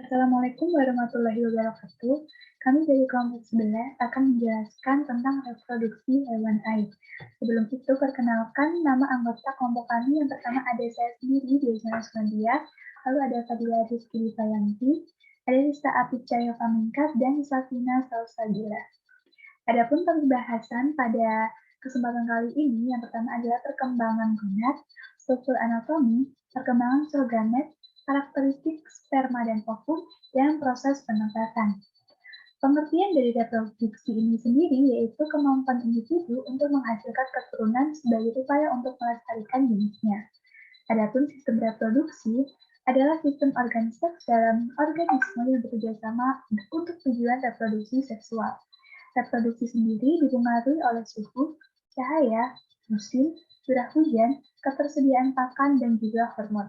Assalamualaikum warahmatullahi wabarakatuh. Kami dari kelompok 11 akan menjelaskan tentang reproduksi hewan air. Sebelum itu, perkenalkan nama anggota kelompok kami. Yang pertama ada saya sendiri, Diana Sulandia, lalu ada Fadila Rizky Dipayanti, ada Rista Apit Cahyo Pamingkas, dan Safina Salsabila. Adapun pembahasan pada kesempatan kali ini, yang pertama adalah perkembangan gonad, struktur anatomi, perkembangan gamet, karakteristik sperma dan ovum, dan proses penempatan. Pengertian dari reproduksi ini sendiri yaitu kemampuan individu untuk menghasilkan keturunan sebagai upaya untuk melestarikan jenisnya. Adapun sistem reproduksi adalah sistem organ seks dalam organisme yang bekerja sama untuk tujuan reproduksi seksual. Reproduksi sendiri dipengaruhi oleh suhu, cahaya, musim, curah hujan, ketersediaan pakan, dan juga hormon.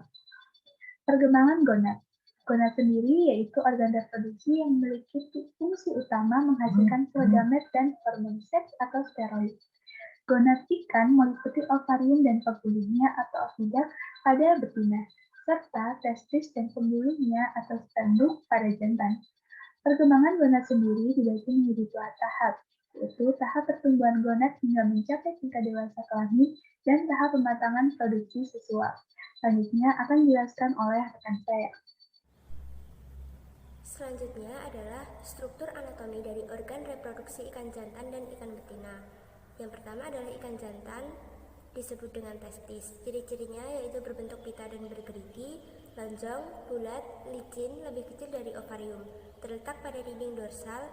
Perkembangan gonad. Gonad sendiri yaitu organ reproduksi yang memiliki fungsi utama menghasilkan sel gamet dan hormon seks atau steroid. Gonad ikan meliputi ovarium dan pembuluhnya atau ovidak pada betina, serta testis dan pembuluhnya atau spermdum pada jantan. Perkembangan gonad sendiri dibagi menjadi dua tahap, yaitu tahap pertumbuhan gonad hingga mencapai tingkat dewasa kelamin dan tahap pematangan produksi seksual. Selanjutnya akan dijelaskan oleh rekan saya. Selanjutnya adalah struktur anatomi dari organ reproduksi ikan jantan dan ikan betina. Yang pertama adalah ikan jantan, disebut dengan testis. Ciri-cirinya yaitu berbentuk pita dan bergerigi, lonjong, bulat, licin, lebih kecil dari ovarium, terletak pada dinding dorsal,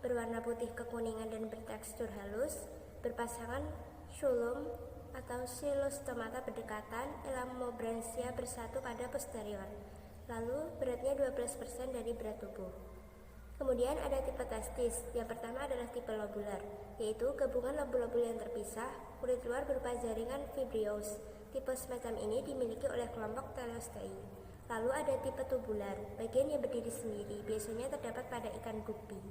berwarna putih kekuningan dan bertekstur halus, berpasangan xulum atau xylostomata berdekatan, elamobranchia bersatu pada posterior. Lalu beratnya 12% dari berat tubuh. Kemudian ada tipe testis. Yang pertama adalah tipe lobular, yaitu gabungan lobul-lobul yang terpisah, kulit luar berupa jaringan fibrious. Tipe semacam ini dimiliki oleh kelompok Telostei. Lalu ada tipe tubular, bagian yang berdiri sendiri, biasanya terdapat pada ikan guppy.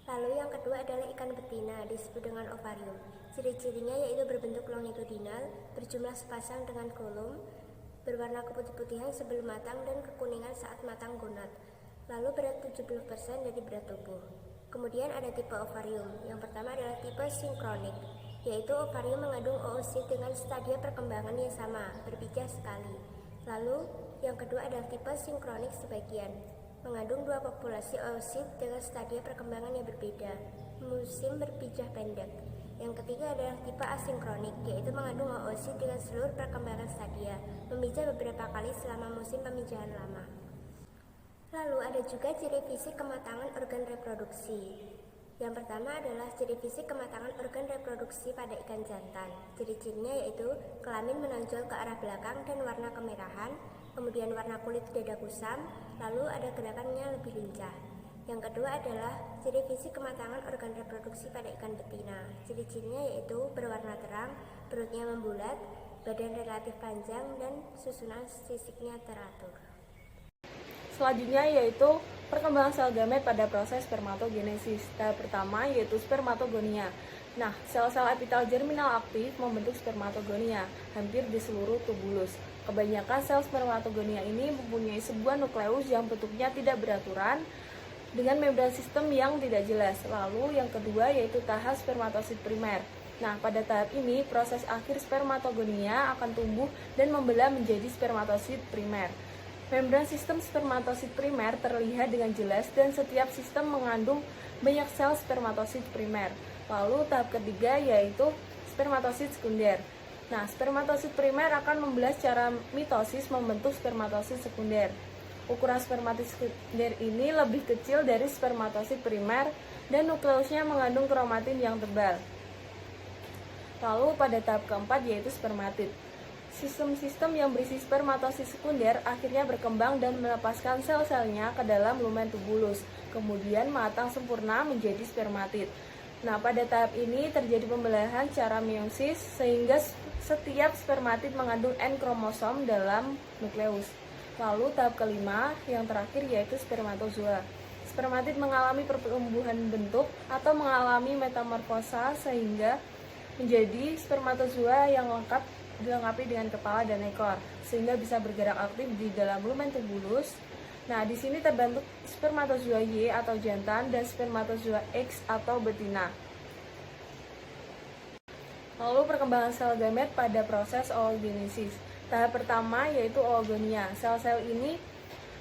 Lalu yang kedua adalah ikan betina, disebut dengan ovarium. Ciri-cirinya yaitu berbentuk longitudinal, berjumlah sepasang dengan kolom, berwarna keputih-putihan sebelum matang dan kekuningan saat matang gonad. Lalu berat 70% dari berat tubuh. Kemudian ada tipe ovarium. Yang pertama adalah tipe sinkronik, yaitu ovarium mengandung oosit dengan stadia perkembangan yang sama, berpijah sekali. Lalu yang kedua adalah tipe sinkronik sebagian, mengandung dua populasi oosit dengan stadia perkembangan yang berbeda, musim berpijah pendek. Yang ketiga adalah tipe asinkronik, yaitu mengandung oosit dengan seluruh perkembangan stadia, memijah beberapa kali selama musim pemijahan lama. Lalu ada juga ciri fisik kematangan organ reproduksi. Yang pertama adalah ciri fisik kematangan organ reproduksi pada ikan jantan. Ciri-cirinya yaitu kelamin menonjol ke arah belakang dan warna kemerahan, kemudian warna kulit dada kusam, lalu ada gerakannya lebih lincah. Yang kedua adalah ciri fisik kematangan organ reproduksi pada ikan betina. Ciri-cirinya yaitu berwarna terang, perutnya membulat, badan relatif panjang, dan susunan sisiknya teratur. Selanjutnya yaitu perkembangan sel gamet pada proses spermatogenesis. Tahap pertama yaitu spermatogonia. Nah, sel-sel epitel germinal aktif membentuk spermatogonia hampir di seluruh tubulus. Kebanyakan sel spermatogonia ini mempunyai sebuah nukleus yang bentuknya tidak beraturan dengan membran sistem yang tidak jelas. Lalu yang kedua yaitu tahap spermatosit primer. Nah, pada tahap ini proses akhir spermatogonia akan tumbuh dan membelah menjadi spermatosit primer. Membran sistem spermatosit primer terlihat dengan jelas dan setiap sistem mengandung banyak sel spermatosit primer. Lalu tahap ketiga yaitu spermatosit sekunder. Nah, spermatosit primer akan membelah secara mitosis membentuk spermatosit sekunder. Ukuran spermatosit sekunder ini lebih kecil dari spermatosit primer dan nukleusnya mengandung kromatin yang tebal. Lalu pada tahap keempat yaitu spermatid. Sistem-sistem yang berisi spermatosit sekunder akhirnya berkembang dan melepaskan sel-selnya ke dalam lumen tubulus, kemudian matang sempurna menjadi spermatid. Nah, pada tahap ini terjadi pembelahan secara meiosis sehingga setiap spermatid mengandung N kromosom dalam nukleus. Lalu tahap kelima yang terakhir yaitu spermatozoa. Spermatid mengalami pertumbuhan bentuk atau mengalami metamorfosa sehingga menjadi spermatozoa yang dilengkapi dengan kepala dan ekor, sehingga bisa bergerak aktif di dalam lumen tubulus. Nah, di sini terbentuk spermatozoa Y atau jantan dan spermatozoa X atau betina. Lalu perkembangan sel gamet pada proses oogenesis. Tahap pertama yaitu oogonia. Sel-sel ini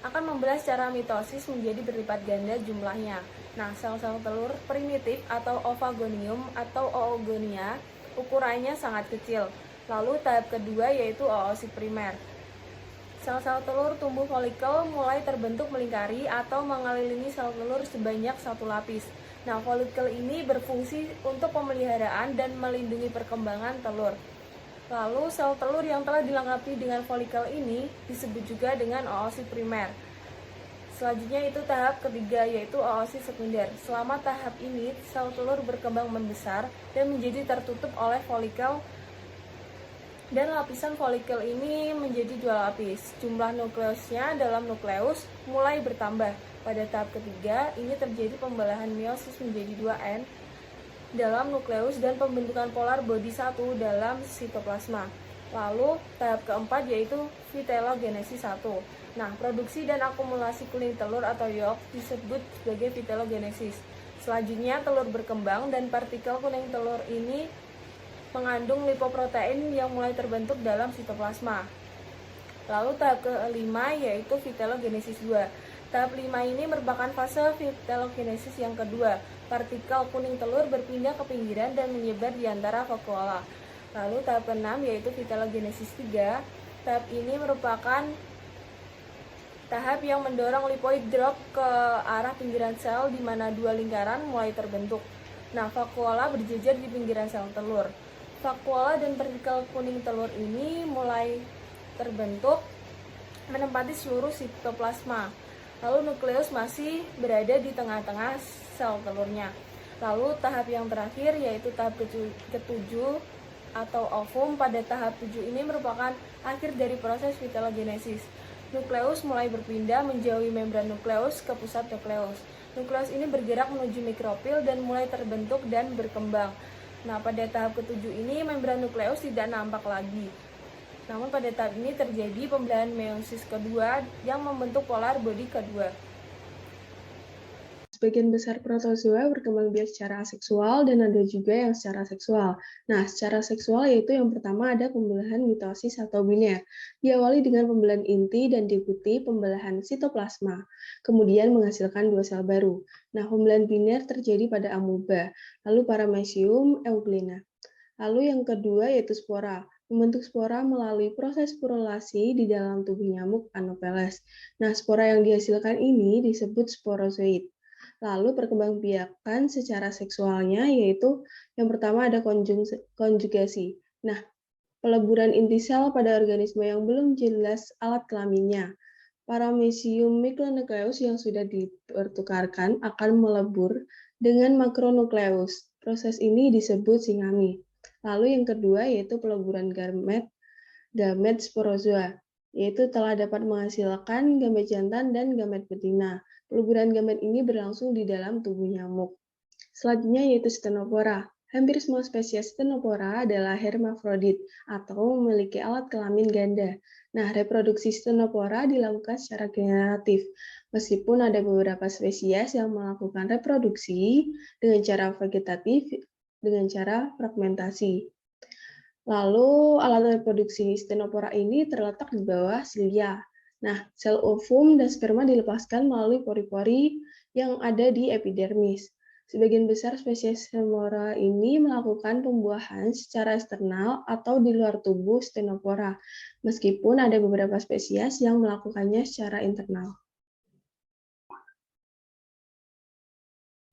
akan membelah secara mitosis menjadi berlipat ganda jumlahnya. Nah, sel-sel telur primitif atau ovagonium atau oogonia ukurannya sangat kecil. Lalu tahap kedua yaitu oosit primer. Sel-sel telur tumbuh folikel mulai terbentuk melingkari atau mengelilingi sel telur sebanyak satu lapis. Nah, folikel ini berfungsi untuk pemeliharaan dan melindungi perkembangan telur. Lalu, sel telur yang telah dilengkapi dengan folikel ini disebut juga dengan oosit primer. Selanjutnya itu tahap ketiga yaitu oosit sekunder. Selama tahap ini, sel telur berkembang membesar dan menjadi tertutup oleh folikel dan lapisan folikel ini menjadi dua lapis. Jumlah nukleusnya dalam nukleus mulai bertambah. Pada tahap ketiga, ini terjadi pembelahan meiosis menjadi 2N dalam nukleus dan pembentukan polar body 1 dalam sitoplasma. Lalu, tahap keempat yaitu vitelogenesis 1. Nah, produksi dan akumulasi kuning telur atau yolk disebut sebagai vitelogenesis. Selanjutnya, telur berkembang dan partikel kuning telur ini mengandung lipoprotein yang mulai terbentuk dalam sitoplasma. Lalu tahap kelima yaitu vitelogenesis 2. Tahap 5 ini merupakan fase vitelogenesis yang kedua. Partikel kuning telur berpindah ke pinggiran dan menyebar di antara vakuola. Lalu tahap ke-6 yaitu vitelogenesis 3. Tahap ini merupakan tahap yang mendorong lipoid drop ke arah pinggiran sel di mana dua lingkaran mulai terbentuk. Nah, vakuola berjejer di pinggiran sel telur. Vakuola dan partikel kuning telur ini mulai terbentuk menempati seluruh sitoplasma. Lalu nukleus masih berada di tengah-tengah sel telurnya. Lalu tahap yang terakhir yaitu tahap ke-7 atau ovum. Pada tahap 7 ini merupakan akhir dari proses vitelogenesis. Nukleus mulai berpindah menjauhi membran nukleus ke pusat nukleus. Nukleus ini bergerak menuju mikrofil dan mulai terbentuk dan berkembang. Nah, pada tahap ke-7 ini membran nukleus tidak nampak lagi. Namun pada tahap ini terjadi pembelahan meiosis kedua yang membentuk polar body kedua. Sebagian besar protozoa berkembang biak secara aseksual dan ada juga yang secara seksual. Nah, secara seksual yaitu yang pertama ada pembelahan mitosis atau biner. Diawali dengan pembelahan inti dan diikuti pembelahan sitoplasma, kemudian menghasilkan dua sel baru. Nah, pembelahan biner terjadi pada amoeba, lalu paramecium, euglena. Lalu yang kedua yaitu spora. Membentuk spora melalui proses sporulasi di dalam tubuh nyamuk Anopheles. Nah, spora yang dihasilkan ini disebut sporozoid. Lalu perkembangbiakan secara seksualnya yaitu yang pertama ada konjugasi. Nah, peleburan inti sel pada organisme yang belum jelas alat kelaminnya. Paramecium mikronukleus yang sudah dipertukarkan akan melebur dengan makronukleus. Proses ini disebut singami. Lalu yang kedua yaitu peleburan gamet sporozoa, yaitu telah dapat menghasilkan gamet jantan dan gamet betina. Peleburan gamet ini berlangsung di dalam tubuh nyamuk. Selanjutnya yaitu Stenopora. Hampir semua spesies Stenopora adalah hermafrodit atau memiliki alat kelamin ganda. Nah, reproduksi Stenopora dilakukan secara generatif, meskipun ada beberapa spesies yang melakukan reproduksi dengan cara vegetatif, dengan cara fragmentasi. Lalu, alat reproduksi Stenopora ini terletak di bawah silia. Nah, sel ovum dan sperma dilepaskan melalui pori-pori yang ada di epidermis. Sebagian besar spesies Stenopora ini melakukan pembuahan secara eksternal atau di luar tubuh Stenopora, meskipun ada beberapa spesies yang melakukannya secara internal.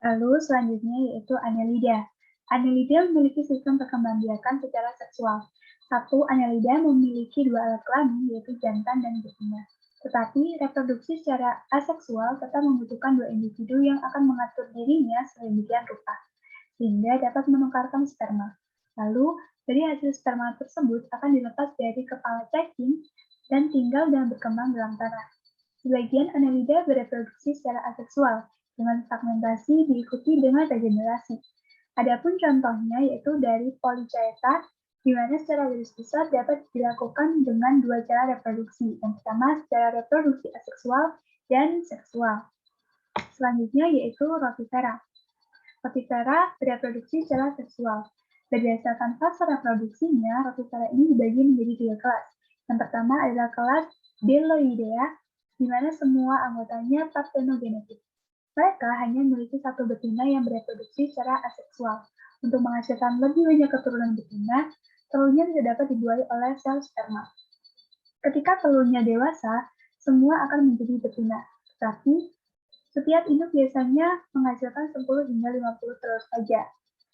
Lalu selanjutnya yaitu Annelida. Annelida memiliki sistem perkembangbiakan secara seksual. Satu, Annelida memiliki dua alat kelamin yaitu jantan dan betina. Tetapi reproduksi secara aseksual tetap membutuhkan dua individu yang akan mengatur dirinya sedemikian rupa, sehingga dapat menukarkan sperma. Lalu, dari hasil sperma tersebut akan dilepas dari kepala cacing dan tinggal dan berkembang dalam tanah. Sebagian Annelida bereproduksi secara aseksual, dengan fragmentasi diikuti dengan regenerasi. Adapun contohnya yaitu dari Polychaeta, di mana secara garis besar dapat dilakukan dengan dua cara reproduksi. Yang pertama secara reproduksi aseksual, dan seksual. Selanjutnya yaitu rotifera. Rotifera bereproduksi secara seksual. Berdasarkan fase reproduksinya, rotifera ini dibagi menjadi 3 kelas. Yang pertama adalah kelas Beloidea, di mana semua anggotanya partenogenetik. Mereka hanya memiliki satu betina yang bereproduksi secara aseksual. Untuk menghasilkan lebih banyak keturunan betina, telurnya tidak dapat dibuahi oleh sel sperma. Ketika telurnya dewasa, semua akan menjadi betina. Tetapi, setiap induk biasanya menghasilkan 10 hingga 50 telur saja.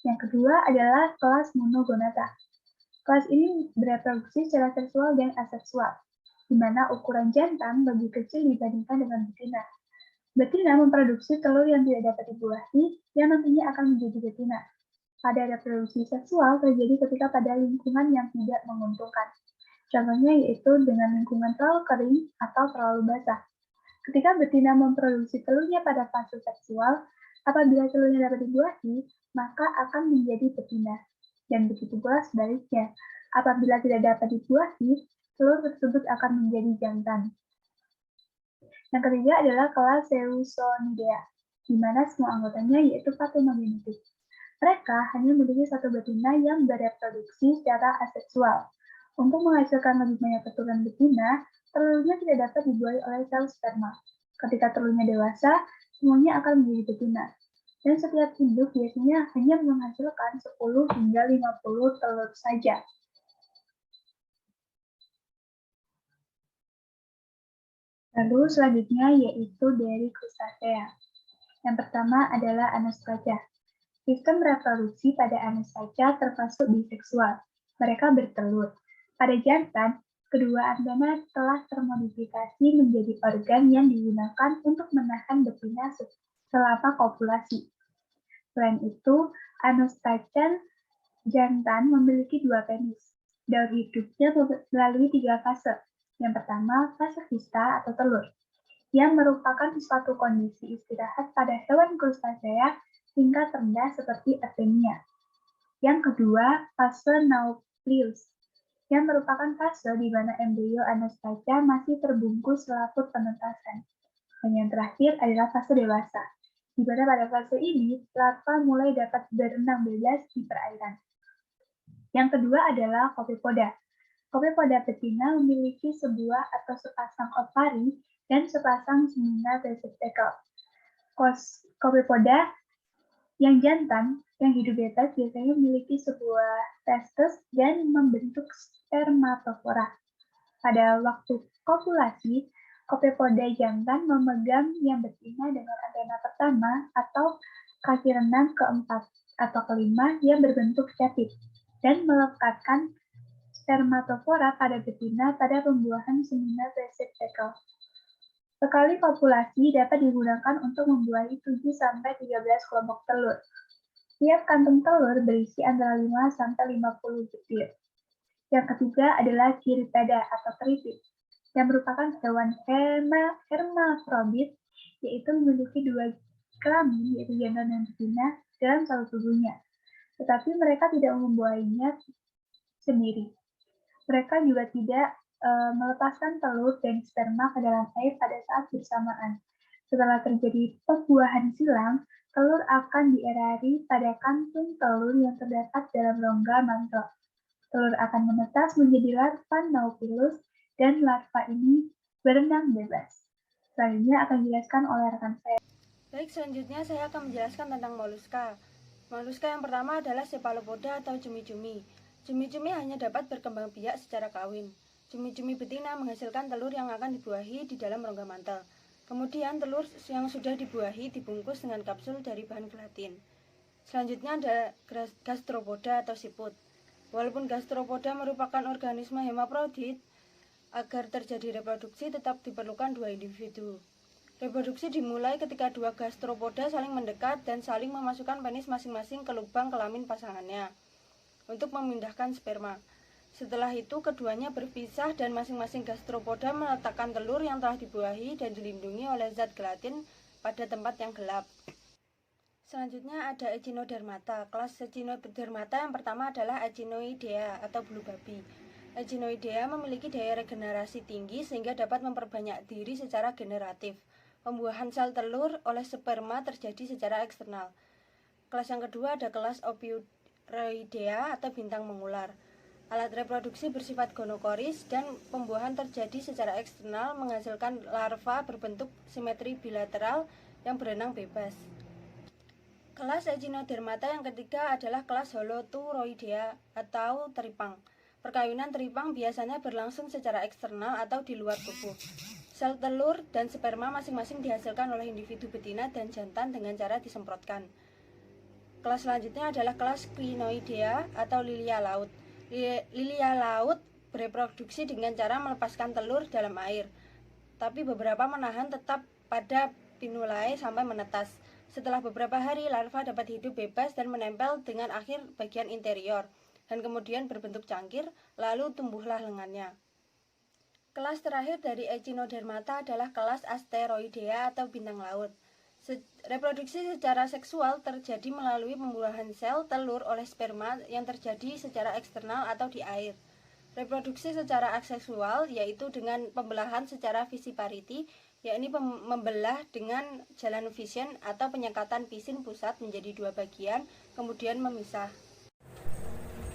Yang kedua adalah kelas monogonata. Kelas ini bereproduksi secara seksual dan aseksual, di mana ukuran jantan lebih kecil dibandingkan dengan betina. Betina memproduksi telur yang tidak dapat dibuahi, yang nantinya akan menjadi betina. Pada reproduksi seksual terjadi ketika pada lingkungan yang tidak menguntungkan. Contohnya yaitu dengan lingkungan terlalu kering atau terlalu basah. Ketika betina memproduksi telurnya pada fase seksual, apabila telurnya dapat dibuahi, maka akan menjadi betina. Dan begitu pula sebaliknya, apabila tidak dapat dibuahi, telur tersebut akan menjadi jantan. Yang ketiga adalah kelas Seusonidea, di mana semua anggotanya yaitu partenogenetik. Mereka hanya memiliki satu betina yang bereproduksi secara aseksual. Untuk menghasilkan lebih banyak keturunan betina, telurnya tidak dapat dibuahi oleh sel sperma. Ketika telurnya dewasa, semuanya akan menjadi betina. Dan setiap induk biasanya hanya menghasilkan 10 hingga 50 telur saja. Lalu selanjutnya yaitu dari crustacea. Yang pertama adalah Anostraca. Sistem reproduksi pada Anostraca termasuk biseksual. Mereka bertelur. Pada jantan, kedua antena telah termodifikasi menjadi organ yang digunakan untuk menahan betina selama kopulasi. Selain itu, Anostracan jantan memiliki 2 penis. Daur hidupnya melalui 3 fase. Yang pertama, fase kista atau telur, yang merupakan suatu kondisi istirahat pada hewan crustacea tingkat rendah seperti Artemia. Yang kedua, fase nauplius, yang merupakan fase di mana embrio Anostraca masih terbungkus selaput penetasan. Dan yang terakhir adalah fase dewasa, di mana pada fase ini larva mulai dapat berenang bebas di perairan. Yang kedua adalah Copepoda. Copepoda betina memiliki sebuah atau sepasang ovari dan sepasang semina receptacle. Copepoda yang jantan yang hidup bebas biasanya memiliki sebuah testes dan membentuk spermatofora. Pada waktu kopulasi, Copepoda jantan memegang yang betina dengan antena pertama atau kaki renang keempat atau kelima yang berbentuk capit dan melekatkan spermatofora pada betina pada pembuahan semina receptacle. Sekali kopulasi dapat digunakan untuk membuahi 7-13 kelompok telur. Tiap kantung telur berisi antara 5-50 butir. Yang ketiga adalah Cirripeda atau keripik, yang merupakan hewan hermafrodit, yaitu memiliki 2 kelamin, yaitu jantan dan betina, dalam satu tubuhnya. Tetapi mereka tidak membuahinya sendiri. Mereka juga tidak melepaskan telur dan sperma ke dalam air pada saat bersamaan. Setelah terjadi pembuahan silang, telur akan dierari pada kantung telur yang terdapat dalam rongga mantel. Telur akan menetas menjadi larva Nautilus dan larva ini berenang bebas. Selanjutnya akan dijelaskan oleh rekan saya. Baik, selanjutnya saya akan menjelaskan tentang moluska. Moluska yang pertama adalah cephalopoda atau cumi-cumi. Cumi-cumi hanya dapat berkembang biak secara kawin. Cumi-cumi betina menghasilkan telur yang akan dibuahi di dalam rongga mantel. Kemudian telur yang sudah dibuahi dibungkus dengan kapsul dari bahan gelatin. Selanjutnya ada gastropoda atau siput. Walaupun gastropoda merupakan organisme hemaprodit, agar terjadi reproduksi tetap diperlukan 2 individu. Reproduksi dimulai ketika 2 gastropoda saling mendekat dan saling memasukkan penis masing-masing ke lubang kelamin pasangannya untuk memindahkan sperma. Setelah itu keduanya berpisah dan masing-masing gastropoda meletakkan telur yang telah dibuahi dan dilindungi oleh zat gelatin pada tempat yang gelap. Selanjutnya ada Echinodermata. Kelas Echinodermata yang pertama adalah Echinoidea atau bulu babi. Echinoidea memiliki daya regenerasi tinggi sehingga dapat memperbanyak diri secara generatif. Pembuahan sel telur oleh sperma terjadi secara eksternal. Kelas yang kedua ada kelas Ophiuroidea atau bintang mengular. Alat reproduksi bersifat gonokoris dan pembuahan terjadi secara eksternal menghasilkan larva berbentuk simetri bilateral yang berenang bebas. Kelas Echinodermata yang ketiga adalah kelas Holoturoidea atau teripang. Perkawinan teripang biasanya berlangsung secara eksternal atau di luar tubuh. Sel telur dan sperma masing-masing dihasilkan oleh individu betina dan jantan dengan cara disemprotkan. Kelas selanjutnya adalah kelas Crinoidea atau lilia laut. Lilia laut bereproduksi dengan cara melepaskan telur dalam air, tapi beberapa menahan tetap pada pinulae sampai menetas. Setelah beberapa hari, larva dapat hidup bebas dan menempel dengan akhir bagian interior, dan kemudian berbentuk cangkir, lalu tumbuhlah lengannya. Kelas terakhir dari Echinodermata adalah kelas Asteroidea atau bintang laut. Reproduksi secara seksual terjadi melalui pembuahan sel telur oleh sperma yang terjadi secara eksternal atau di air. Reproduksi secara aseksual yaitu dengan pembelahan secara visiparity, yakni membelah dengan jalan fission atau penyekatan pisin pusat menjadi dua bagian, kemudian memisah.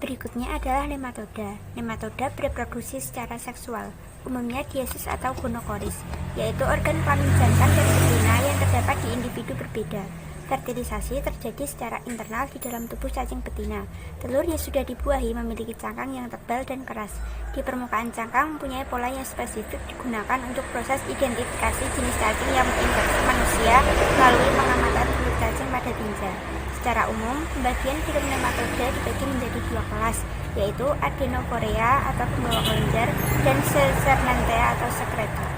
Berikutnya adalah nematoda. Nematoda bereproduksi secara seksual, umumnya diesis atau gonokoris, yaitu organ kelamin jantan dan betina yang terdapat di individu berbeda. Fertilisasi terjadi secara internal di dalam tubuh cacing betina. Telur yang sudah dibuahi memiliki cangkang yang tebal dan keras. Di permukaan cangkang mempunyai pola yang spesifik digunakan untuk proses identifikasi jenis cacing yang menginfeksi manusia melalui pengamatan kulit cacing pada tinja. Secara umum, pembagian filum nematoda dibagi menjadi dua kelas, yaitu Adenophorea atau pembawa kelenjar dan Sesernanthera atau sekretor.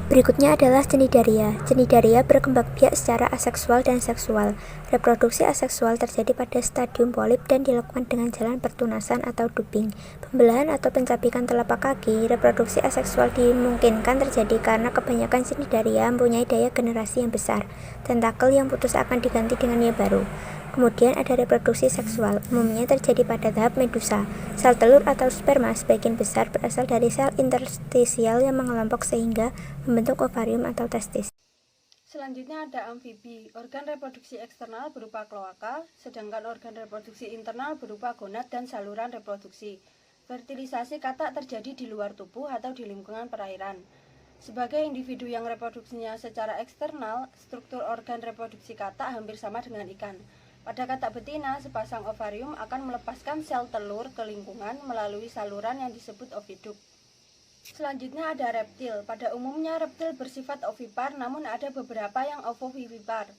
Berikutnya adalah Cnidaria. Cnidaria berkembang biak secara aseksual dan seksual. Reproduksi aseksual terjadi pada stadium polip dan dilakukan dengan jalan pertunasan atau duping. Pembelahan atau pencapikan telapak kaki. Reproduksi aseksual dimungkinkan terjadi karena kebanyakan Cnidaria mempunyai daya generasi yang besar. Tentakel yang putus akan diganti dengan yang baru. Kemudian ada reproduksi seksual, umumnya terjadi pada tahap medusa. Sel telur atau sperma sebagian besar berasal dari sel interstisial yang mengelompok sehingga membentuk ovarium atau testis. Selanjutnya ada amfibi. Organ reproduksi eksternal berupa kloaka, sedangkan organ reproduksi internal berupa gonad dan saluran reproduksi. Fertilisasi katak terjadi di luar tubuh atau di lingkungan perairan. Sebagai individu yang reproduksinya secara eksternal, struktur organ reproduksi katak hampir sama dengan ikan. Pada katak betina, sepasang ovarium akan melepaskan sel telur ke lingkungan melalui saluran yang disebut oviduct. Selanjutnya ada reptil. Pada umumnya reptil bersifat ovipar, namun ada beberapa yang ovovivipar.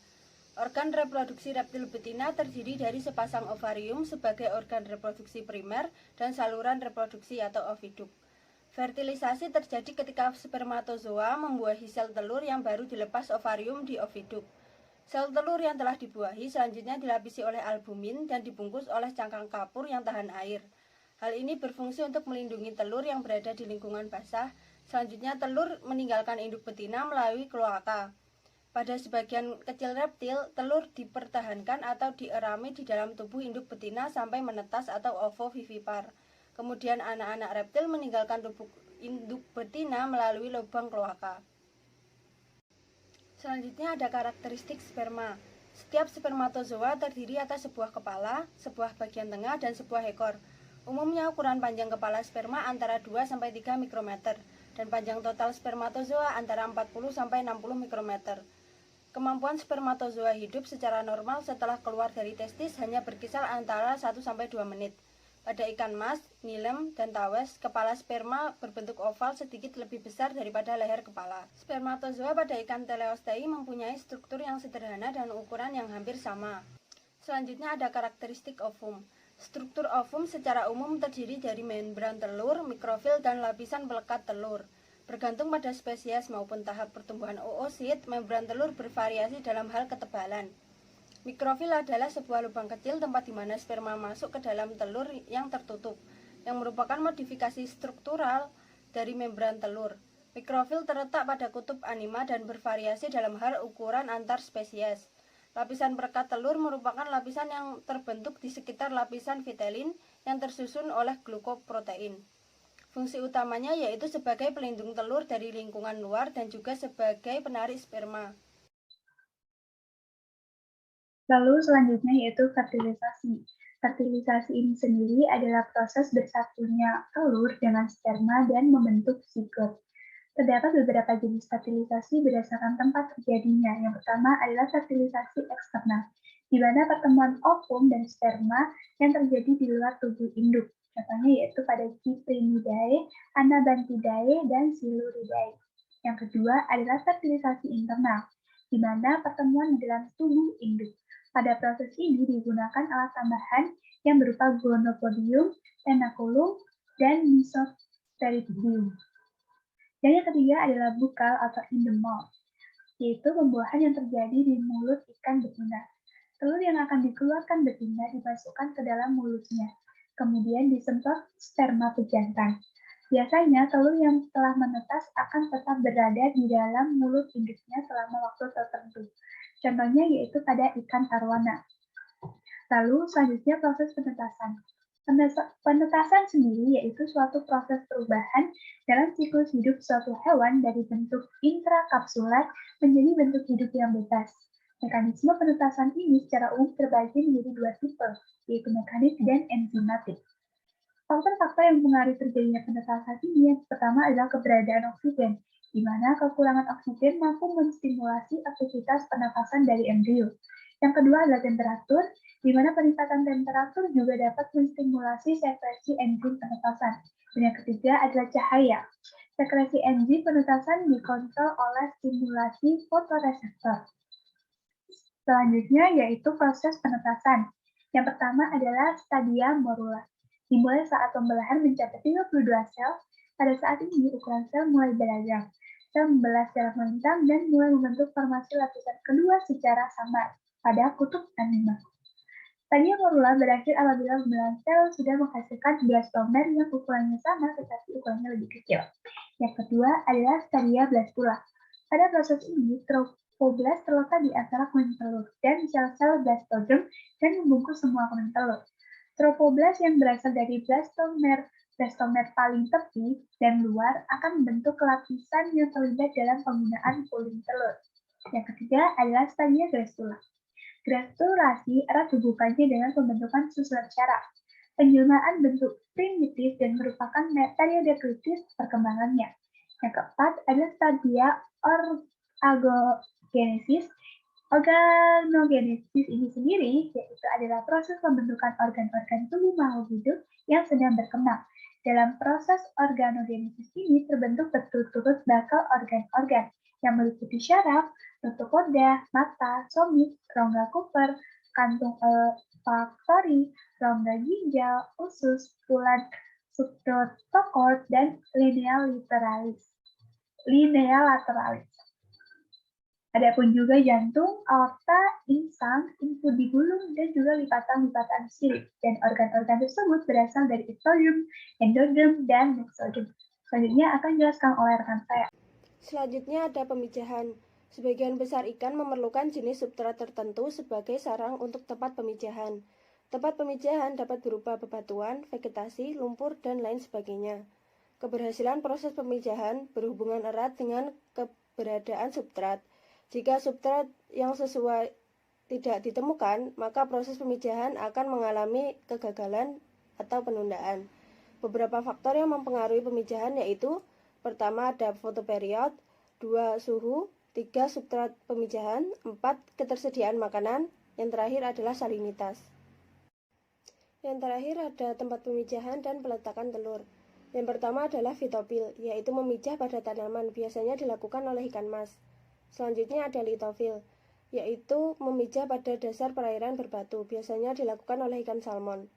Organ reproduksi reptil betina terdiri dari sepasang ovarium sebagai organ reproduksi primer dan saluran reproduksi atau oviduct. Fertilisasi terjadi ketika spermatozoa membuahi sel telur yang baru dilepas ovarium di oviduct. Sel telur yang telah dibuahi selanjutnya dilapisi oleh albumin dan dibungkus oleh cangkang kapur yang tahan air. Hal ini berfungsi untuk melindungi telur yang berada di lingkungan basah. Selanjutnya telur meninggalkan induk betina melalui kloaka. Pada sebagian kecil reptil, telur dipertahankan atau dierami di dalam tubuh induk betina sampai menetas atau ovovivipar. Kemudian anak-anak reptil meninggalkan tubuh induk betina melalui lubang kloaka. Selanjutnya ada karakteristik sperma. Setiap spermatozoa terdiri atas sebuah kepala, sebuah bagian tengah, dan sebuah ekor. Umumnya ukuran panjang kepala sperma antara 2-3 mikrometer, dan panjang total spermatozoa antara 40-60 mikrometer. Kemampuan spermatozoa hidup secara normal setelah keluar dari testis hanya berkisar antara 1-2 menit. Pada ikan mas, nilem, dan tawes, kepala sperma berbentuk oval sedikit lebih besar daripada leher kepala. Spermatozoa pada ikan teleostei mempunyai struktur yang sederhana dan ukuran yang hampir sama. Selanjutnya ada karakteristik ovum. Struktur ovum secara umum terdiri dari membran telur, mikrofil, dan lapisan pelekat telur. Bergantung pada spesies maupun tahap pertumbuhan oosit, membran telur bervariasi dalam hal ketebalan. Mikrofil adalah sebuah lubang kecil tempat di mana sperma masuk ke dalam telur yang tertutup, yang merupakan modifikasi struktural dari membran telur. Mikrofil terletak pada kutub anima dan bervariasi dalam hal ukuran antar spesies. Lapisan perekat telur merupakan lapisan yang terbentuk di sekitar lapisan vitelin yang tersusun oleh glukoprotein. Fungsi utamanya yaitu sebagai pelindung telur dari lingkungan luar dan juga sebagai penarik sperma. Lalu selanjutnya yaitu fertilisasi. Fertilisasi ini sendiri adalah proses bersatunya telur dengan sperma dan membentuk zigot. Terdapat beberapa jenis fertilisasi berdasarkan tempat terjadinya. Yang pertama adalah fertilisasi eksternal, di mana pertemuan ovum dan sperma yang terjadi di luar tubuh induk. Contohnya yaitu pada Cyprinidae, Anabantidae, dan Siluridae. Yang kedua adalah fertilisasi internal, di mana pertemuan di dalam tubuh induk. Pada proses ini digunakan alat tambahan yang berupa gonopodium, tenaculum, dan mesosporidium. Dan yang ketiga adalah bukal atau in the mouth, yaitu pembuahan yang terjadi di mulut ikan betina. Telur yang akan dikeluarkan betina dimasukkan ke dalam mulutnya, kemudian disemprot sperma pejantan. Biasanya telur yang telah menetas akan tetap berada di dalam mulut induknya selama waktu tertentu. Contohnya yaitu pada ikan arwana. Lalu selanjutnya proses penetasan. Penetasan sendiri yaitu suatu proses perubahan dalam siklus hidup suatu hewan dari bentuk intrakapsulat menjadi bentuk hidup yang bebas. Mekanisme penetasan ini secara umum terbagi menjadi dua tipe, yaitu mekanik dan enzimatik. Faktor-faktor yang mempengaruhi terjadinya penetasan ini yang pertama adalah keberadaan oksigen, di mana kekurangan oksigen mampu menstimulasi aktivitas pernapasan dari embrio. Yang kedua adalah temperatur, di mana peningkatan temperatur juga dapat menstimulasi sekresi enzim penetasan. Dan yang ketiga adalah cahaya. Sekresi enzim penetasan dikontrol oleh stimulasi fotoreseptor. Selanjutnya yaitu proses penetasan. Yang pertama adalah stadia morula. Dimulai saat pembelahan mencapai 32 sel, pada saat ini ukuran sel mulai beragam. Sel membelah secara melintang dan mulai membentuk formasi lapisan kedua secara samar pada kutub anima. Stadia morula berakhir apabila pembelahan sel sudah menghasilkan blastomer yang ukurannya sama tetapi ukurannya lebih kecil. Yang kedua adalah stadia blastula. Pada proses ini, trofoblast terletak di antara kuning telur dan sel-sel blastoderm dan membungkus semua kuning telur. Trofoblast yang berasal dari blastomer paling tepi dan luar akan membentuk lapisan yang terlibat dalam penggunaan kuning telur. Yang ketiga adalah stadia grastula. Gratulasi erat hubungannya dengan pembentukan susunan syaraf. Penjelmaan bentuk primitif dan merupakan periode kritis perkembangannya. Yang keempat adalah stadia organogenesis. Organogenesis ini sendiri yaitu adalah proses pembentukan organ-organ tubuh makhluk hidup yang sedang berkembang. Dalam proses organogenesis ini terbentuk berturut-turut bakal organ-organ yang meliputi syaraf, notokoda, mata, somit, rongga Cooper, kantung olfaktori, rongga ginjal, usus, tulang subtokord, dan linea lateralis. Adapun juga jantung, aorta, insang, infundibulum, dan juga lipatan-lipatan sirip. Dan organ-organ tersebut berasal dari ectoderm, endoderm, dan mesoderm. Selanjutnya akan dijelaskan oleh rekan saya. Selanjutnya ada pemijahan. Sebagian besar ikan memerlukan jenis substrat tertentu sebagai sarang untuk tempat pemijahan. Tempat pemijahan dapat berupa bebatuan, vegetasi, lumpur, dan lain sebagainya. Keberhasilan proses pemijahan berhubungan erat dengan keberadaan substrat. Jika substrat yang sesuai tidak ditemukan, maka proses pemijahan akan mengalami kegagalan atau penundaan. Beberapa faktor yang mempengaruhi pemijahan yaitu pertama ada fotoperiod, 2 suhu, 3 substrat pemijahan, 4 ketersediaan makanan, yang terakhir adalah salinitas. Yang terakhir ada tempat pemijahan dan peletakan telur. Yang pertama adalah fitopil, yaitu memijah pada tanaman, biasanya dilakukan oleh ikan mas. Selanjutnya ada litofil, yaitu memijah pada dasar perairan berbatu, biasanya dilakukan oleh ikan salmon.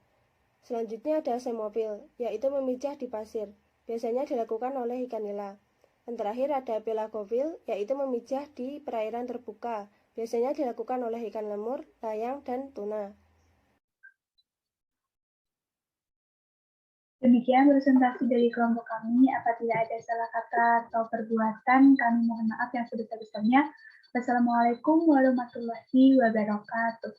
Selanjutnya ada semofil, yaitu memijah di pasir, biasanya dilakukan oleh ikan nila. Yang terakhir ada pelagofil, yaitu memijah di perairan terbuka, biasanya dilakukan oleh ikan lemur, layang, dan tuna. Demikian presentasi dari kelompok kami. Apabila ada salah kata atau perbuatan, kami mohon maaf yang sebesar-besarnya. Wassalamualaikum warahmatullahi wabarakatuh.